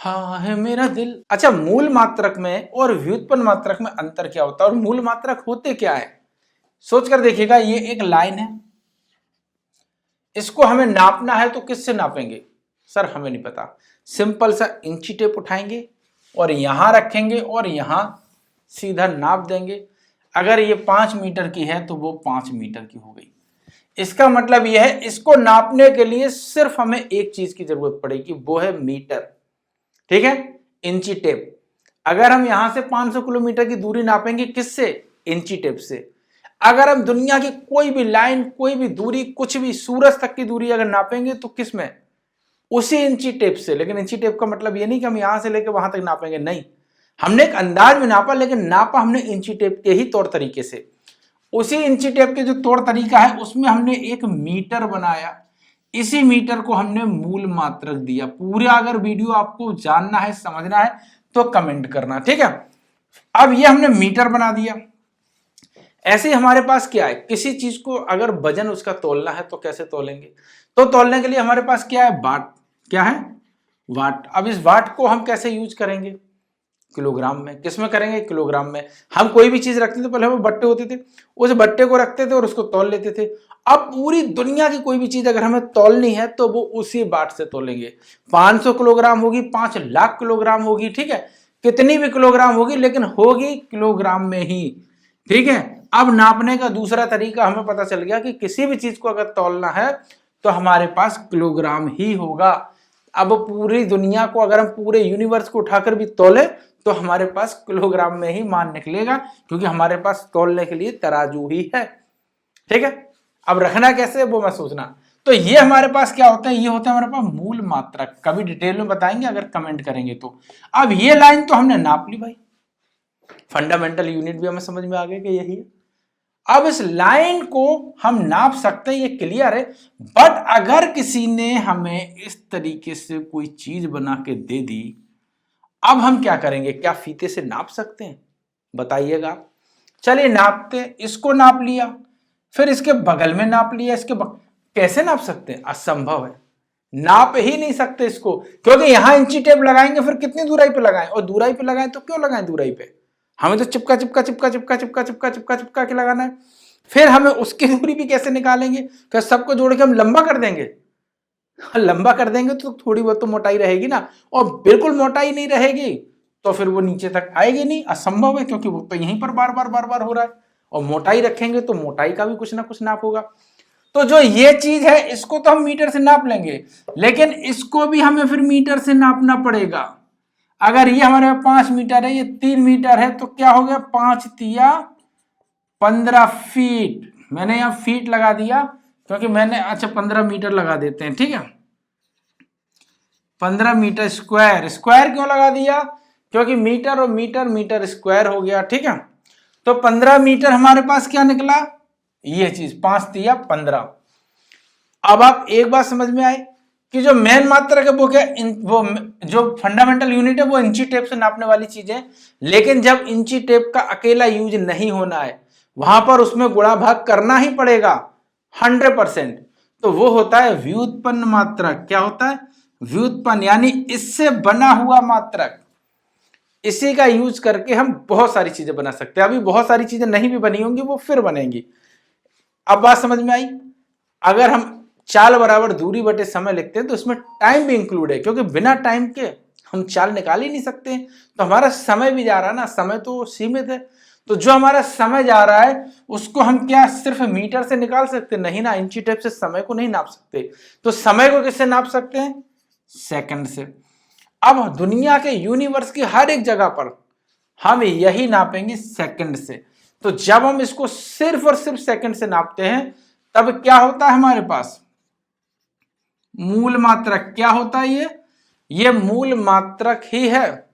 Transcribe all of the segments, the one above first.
हाँ है मेरा दिल। अच्छा, मूल मात्रक में और व्युत्पन्न मात्रक में अंतर क्या होता है और मूल मात्रक होते क्या है? सोच कर देखिएगा, ये एक लाइन है, इसको हमें नापना है तो किससे नापेंगे? सर हमें नहीं पता। सिंपल सा इंची टेप उठाएंगे और यहां रखेंगे और यहां सीधा नाप देंगे। अगर ये 5 मीटर की है तो वो 5 मीटर की हो गई। इसका मतलब यह है, इसको नापने के लिए सिर्फ हमें एक चीज की जरूरत पड़ेगी, वो है मीटर। ठीक है, इंची टेप। अगर हम यहां से 500 किलोमीटर की दूरी नापेंगे किससे? इंची टेप से। अगर हम दुनिया की कोई भी लाइन, कोई भी दूरी, कुछ भी सूरज तक की दूरी अगर नापेंगे तो किस में? उसी इंची टेप से। लेकिन इंची टेप का मतलब ये नहीं कि हम यहां से लेकर वहां तक नापेंगे, नहीं। हमने एक अंदाज में नापा, लेकिन नापा हमने इंची टेप के ही तौर तरीके से। उसी इंची टेप के जो तौर तरीका है उसमें हमने एक मीटर बनाया। इसी मीटर को हमने मूल मात्रक दिया। पूरा अगर वीडियो आपको जानना है, समझना है तो कमेंट करना, ठीक है। अब ये हमने मीटर बना दिया। ऐसे ही हमारे पास क्या है, किसी चीज को अगर वजन उसका तोलना है तो कैसे तोलेंगे? तो तोलने के लिए हमारे पास क्या है? वाट। क्या है? वाट। अब इस वाट को हम कैसे यूज करेंगे? किलोग्राम में। किस में करेंगे? किलोग्राम में। हम कोई भी चीज रखते थे, पहले वो बट्टे होते थे, उस बट्टे को रखते थे और उसको तौल लेते थे। अब पूरी दुनिया की कोई भी चीज अगर हमें तौलनी है तो वो उसी बाट से तोलेंगे। 500 किलोग्राम होगी, 5 लाख किलोग्राम होगी, ठीक है, कितनी भी किलोग्राम होगी, लेकिन होगी किलोग्राम में ही। ठीक है। अब नापने का दूसरा तरीका हमें पता चल गया कि किसी भी चीज को अगर तौलना है तो हमारे पास किलोग्राम ही होगा। अब पूरी दुनिया को अगर हम पूरे यूनिवर्स को उठाकर भी तौले तो हमारे पास किलोग्राम में ही मान निकलेगा, क्योंकि हमारे पास तौलने के लिए तराजू ही है। ठीक है। अब रखना कैसे वो मैं सोचना। तो ये हमारे पास क्या होता है? ये होता है हमारे पास मूल मात्रक। कभी डिटेल में बताएंगे अगर कमेंट करेंगे तो। अब ये लाइन तो हमने नाप ली भाई, फंडामेंटल यूनिट भी हमें समझ में आ गया कि यही है। अब इस लाइन को हम नाप सकते हैं, ये क्लियर है। बट अगर किसी ने हमें इस तरीके से कोई चीज बना के दे दी, अब हम क्या करेंगे? क्या फीते से नाप सकते हैं? बताइएगा। चलिए नापते हैं। इसको नाप लिया, फिर इसके बगल में नाप लिया, कैसे नाप सकते हैं? असंभव है, नाप ही नहीं सकते इसको, क्योंकि यहां इंची टेप लगाएंगे फिर कितनी दूराई पे लगाएं, और दूराई पे लगाएं तो क्यों लगाएं दूराई पे? हमें तो चिपका चिपका चिपका चिपका चिपका चिपका चिपका चिपका के लगाना है। फिर हमें उसकी दूरी भी कैसे निकालेंगे? फिर सबको जोड़ के हम लंबा कर देंगे। लंबा कर देंगे तो थोड़ी बहुत तो मोटाई रहेगी ना, और बिल्कुल मोटाई नहीं रहेगी तो फिर वो नीचे तक आएगी नहीं, असंभव है, क्योंकि वो तो यहीं पर बार बार बार बार हो रहा है। और मोटाई रखेंगे तो मोटाई का भी कुछ ना कुछ नाप होगा। तो जो ये चीज है इसको तो हम मीटर से नाप लेंगे, लेकिन इसको भी हमें फिर मीटर से नापना पड़ेगा। अगर ये हमारे 5 मीटर है, ये 3 मीटर है, तो क्या हो गया? 5 तिया 15 फीट। मैंने यहां फीट लगा दिया क्योंकि मैंने, अच्छा 15 मीटर लगा देते हैं, ठीक है। 15 मीटर स्क्वायर। स्क्वायर क्यों लगा दिया? क्योंकि मीटर और मीटर मीटर स्क्वायर हो गया, ठीक है। तो 15 मीटर हमारे पास क्या निकला? ये चीज 5 तिया 15। अब आप एक बात समझ में आए कि जो मेन मात्रक है वो क्या, वो जो फंडामेंटल यूनिट है वो इंची टेप से नापने वाली चीज है। लेकिन जब इंची टेप का अकेला यूज नहीं होना है, वहां पर उसमें गुणा भाग करना ही पड़ेगा 100%। तो वो होता है व्युत्पन्न मात्रक। क्या होता है? व्युत्पन्न, यानी इससे बना हुआ मात्रक। इसी का यूज करके हम बहुत सारी चीजें बना सकते हैं। अभी बहुत सारी चीजें नहीं भी बनी होंगी, वो फिर बनेंगी। अब बात समझ में आई। अगर हम चाल बराबर दूरी बटे समय लिखते हैं तो इसमें टाइम भी इंक्लूड है, क्योंकि बिना टाइम के हम चाल निकाल ही नहीं सकते। तो हमारा समय भी जा रहा है ना, समय तो सीमित है। तो जो हमारा समय जा रहा है उसको हम क्या सिर्फ मीटर से निकाल सकते? नहीं ना, इंची टेप से समय को नहीं नाप सकते। तो समय को किससे नाप सकते हैं? सेकंड से। अब दुनिया के यूनिवर्स की हर एक जगह पर हम यही नापेंगे सेकंड से। तो जब हम इसको सिर्फ और सिर्फ सेकंड से नापते हैं तब क्या होता है हमारे पास? मूल मात्रक। क्या होता है ये मूल मात्रक ही है।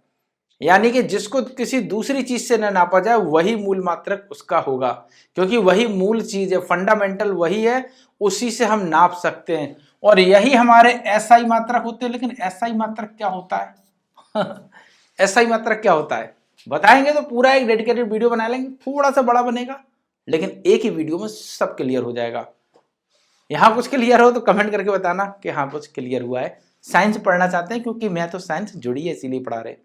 यानी कि जिसको किसी दूसरी चीज से न नापा जाए वही मूल मात्रक उसका होगा, क्योंकि वही मूल चीज है, फंडामेंटल वही है, उसी से हम नाप सकते हैं। और यही हमारे एसआई मात्रक होते हैं। लेकिन एसआई मात्रक क्या होता है? एसआई मात्रक क्या होता है बताएंगे तो पूरा एक डेडिकेटेड वीडियो बना लेंगे, थोड़ा सा बड़ा बनेगा, लेकिन एक ही वीडियो में सब क्लियर हो जाएगा। यहां कुछ क्लियर हो तो कमेंट करके बताना कि हाँ कुछ क्लियर हुआ है। साइंस पढ़ना चाहते हैं, क्योंकि मैं तो साइंस जुड़ी है इसीलिए पढ़ा रहे हैं।